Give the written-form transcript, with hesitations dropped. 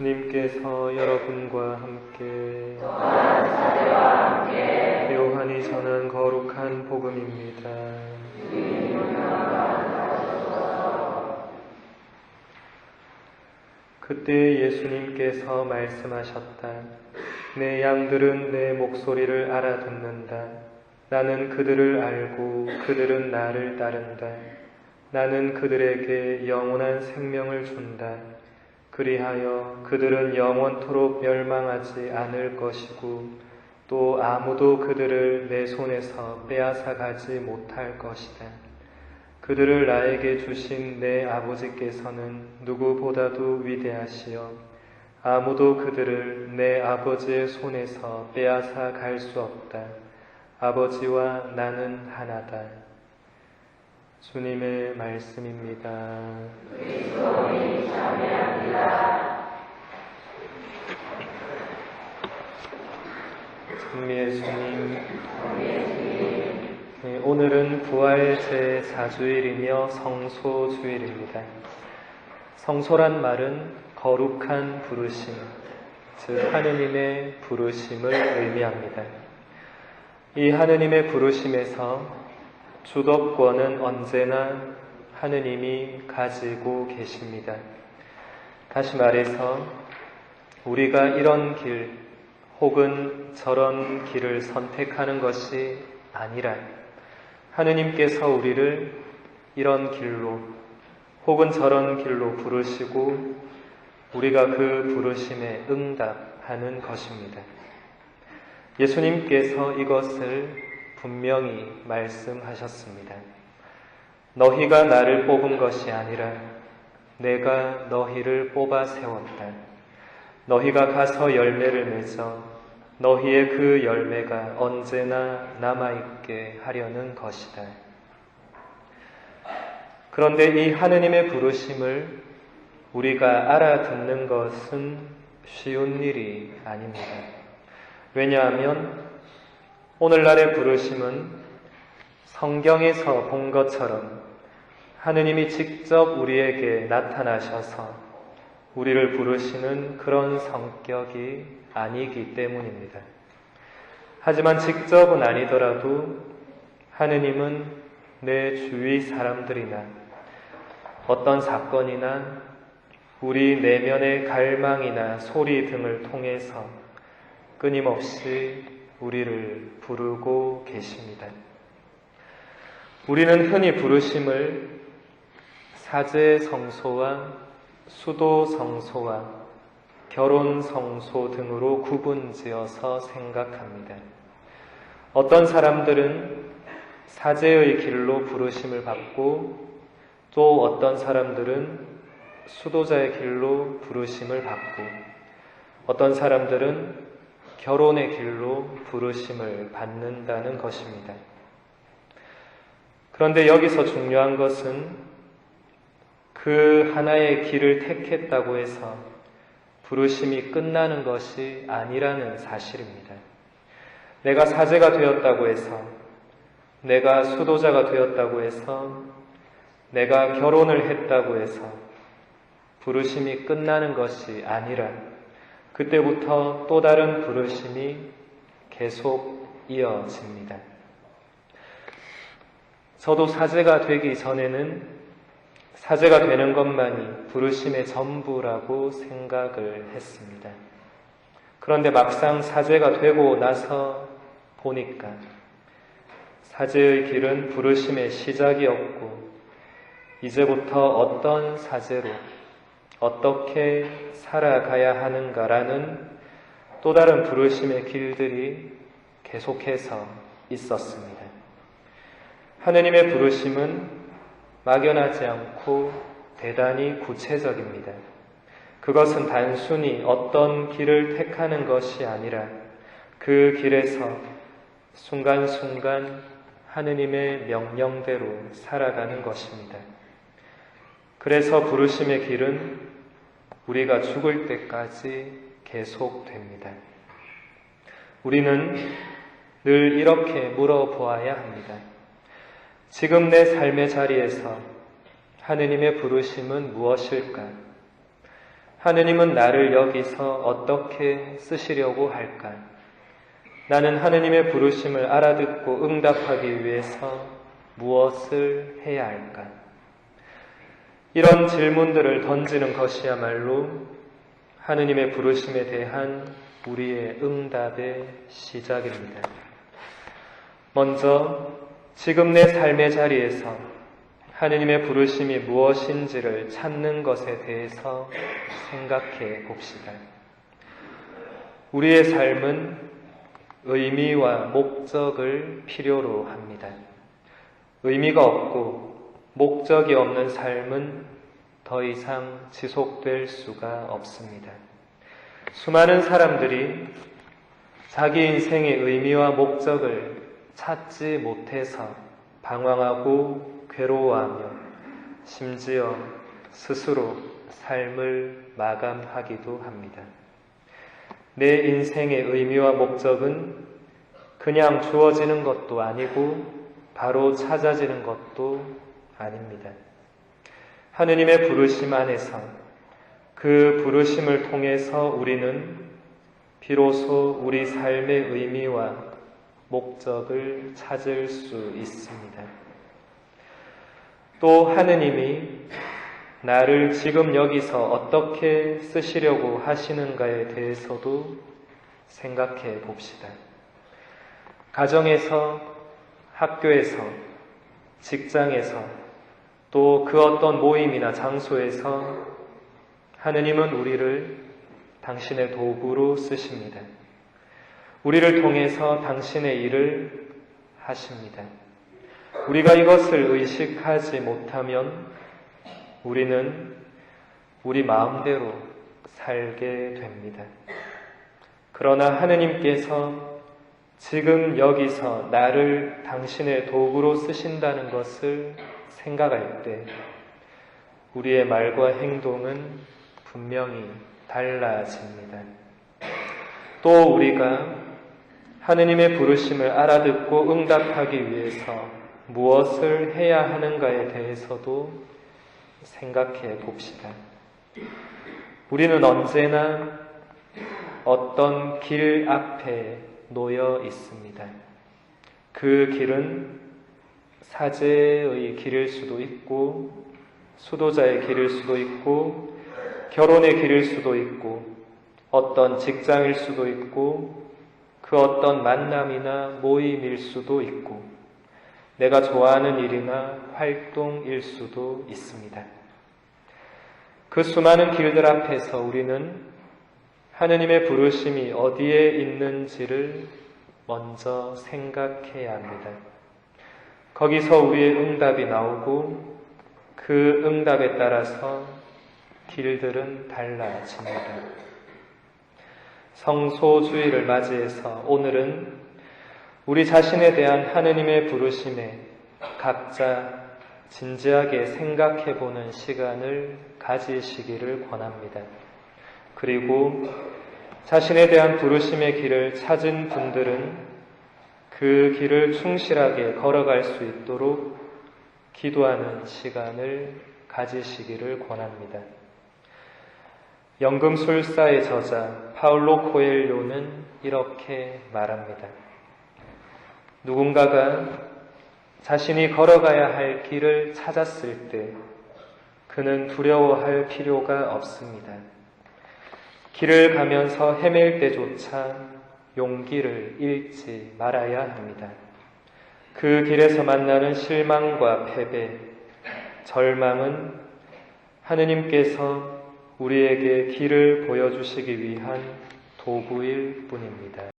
주님께서 여러분과 함께 요한이 전한 거룩한 복음입니다. 그때 예수님께서 말씀하셨다. 내 양들은 내 목소리를 알아듣는다. 나는 그들을 알고 그들은 나를 따른다. 나는 그들에게 영원한 생명을 준다. 그리하여 그들은 영원토록 멸망하지 않을 것이고 또 아무도 그들을 내 손에서 빼앗아 가지 못할 것이다. 그들을 나에게 주신 내 아버지께서는 누구보다도 위대하시여 아무도 그들을 내 아버지의 손에서 빼앗아 갈 수 없다. 아버지와 나는 하나다. 주님의 말씀입니다. 그리스도님 참여합니다. 찬미의 주님, 네, 오늘은 부활 제4주일이며 성소주일입니다. 성소란 말은 거룩한 부르심, 즉 하느님의 부르심을 의미합니다. 이 하느님의 부르심에서 주도권은 언제나 하느님이 가지고 계십니다. 다시 말해서 우리가 이런 길 혹은 저런 길을 선택하는 것이 아니라 하느님께서 우리를 이런 길로 혹은 저런 길로 부르시고 우리가 그 부르심에 응답하는 것입니다. 예수님께서 이것을 분명히 말씀하셨습니다. 너희가 나를 뽑은 것이 아니라 내가 너희를 뽑아 세웠다. 너희가 가서 열매를 맺어 너희의 그 열매가 언제나 남아있게 하려는 것이다. 그런데 이 하느님의 부르심을 우리가 알아듣는 것은 쉬운 일이 아닙니다. 왜냐하면 오늘날의 부르심은 성경에서 본 것처럼 하느님이 직접 우리에게 나타나셔서 우리를 부르시는 그런 성격이 아니기 때문입니다. 하지만 직접은 아니더라도 하느님은 내 주위 사람들이나 어떤 사건이나 우리 내면의 갈망이나 소리 등을 통해서 끊임없이 우리를 부르고 계십니다. 우리는 흔히 부르심을 사제성소와 수도성소와 결혼성소 등으로 구분지어서 생각합니다. 어떤 사람들은 사제의 길로 부르심을 받고 또 어떤 사람들은 수도자의 길로 부르심을 받고 어떤 사람들은 결혼의 길로 부르심을 받는다는 것입니다. 그런데 여기서 중요한 것은 그 하나의 길을 택했다고 해서 부르심이 끝나는 것이 아니라는 사실입니다. 내가 사제가 되었다고 해서, 내가 수도자가 되었다고 해서, 내가 결혼을 했다고 해서 부르심이 끝나는 것이 아니라 그때부터 또 다른 부르심이 계속 이어집니다. 저도 사제가 되기 전에는 사제가 되는 것만이 부르심의 전부라고 생각을 했습니다. 그런데 막상 사제가 되고 나서 보니까 사제의 길은 부르심의 시작이었고 이제부터 어떤 사제로 어떻게 살아가야 하는가라는 또 다른 부르심의 길들이 계속해서 있었습니다. 하느님의 부르심은 막연하지 않고 대단히 구체적입니다. 그것은 단순히 어떤 길을 택하는 것이 아니라 그 길에서 순간순간 하느님의 명령대로 살아가는 것입니다. 그래서 부르심의 길은 우리가 죽을 때까지 계속됩니다. 우리는 늘 이렇게 물어보아야 합니다. 지금 내 삶의 자리에서 하느님의 부르심은 무엇일까? 하느님은 나를 여기서 어떻게 쓰시려고 할까? 나는 하느님의 부르심을 알아듣고 응답하기 위해서 무엇을 해야 할까? 이런 질문들을 던지는 것이야말로 하느님의 부르심에 대한 우리의 응답의 시작입니다. 먼저 지금 내 삶의 자리에서 하느님의 부르심이 무엇인지를 찾는 것에 대해서 생각해 봅시다. 우리의 삶은 의미와 목적을 필요로 합니다. 의미가 없고 목적이 없는 삶은 더 이상 지속될 수가 없습니다. 수많은 사람들이 자기 인생의 의미와 목적을 찾지 못해서 방황하고 괴로워하며 심지어 스스로 삶을 마감하기도 합니다. 내 인생의 의미와 목적은 그냥 주어지는 것도 아니고 바로 찾아지는 것도 아닙니다. 하느님의 부르심 안에서 그 부르심을 통해서 우리는 비로소 우리 삶의 의미와 목적을 찾을 수 있습니다. 또 하느님이 나를 지금 여기서 어떻게 쓰시려고 하시는가에 대해서도 생각해 봅시다. 가정에서, 학교에서, 직장에서, 또 그 어떤 모임이나 장소에서 하느님은 우리를 당신의 도구로 쓰십니다. 우리를 통해서 당신의 일을 하십니다. 우리가 이것을 의식하지 못하면 우리는 우리 마음대로 살게 됩니다. 그러나 하느님께서 지금 여기서 나를 당신의 도구로 쓰신다는 것을 생각할 때 우리의 말과 행동은 분명히 달라집니다. 또 우리가 하느님의 부르심을 알아듣고 응답하기 위해서 무엇을 해야 하는가에 대해서도 생각해 봅시다. 우리는 언제나 어떤 길 앞에 놓여 있습니다. 그 길은 사제의 길일 수도 있고, 수도자의 길일 수도 있고, 결혼의 길일 수도 있고, 어떤 직장일 수도 있고, 그 어떤 만남이나 모임일 수도 있고, 내가 좋아하는 일이나 활동일 수도 있습니다. 그 수많은 길들 앞에서 우리는 하느님의 부르심이 어디에 있는지를 먼저 생각해야 합니다. 거기서 우리의 응답이 나오고 그 응답에 따라서 길들은 달라집니다. 성소주의를 맞이해서 오늘은 우리 자신에 대한 하느님의 부르심에 각자 진지하게 생각해보는 시간을 가지시기를 권합니다. 그리고 자신에 대한 부르심의 길을 찾은 분들은 그 길을 충실하게 걸어갈 수 있도록 기도하는 시간을 가지시기를 권합니다. 연금술사의 저자 파울로 코엘료는 이렇게 말합니다. 누군가가 자신이 걸어가야 할 길을 찾았을 때 그는 두려워할 필요가 없습니다. 길을 가면서 헤맬 때조차 용기를 잃지 말아야 합니다. 그 길에서 만나는 실망과 패배, 절망은 하느님께서 우리에게 길을 보여주시기 위한 도구일 뿐입니다.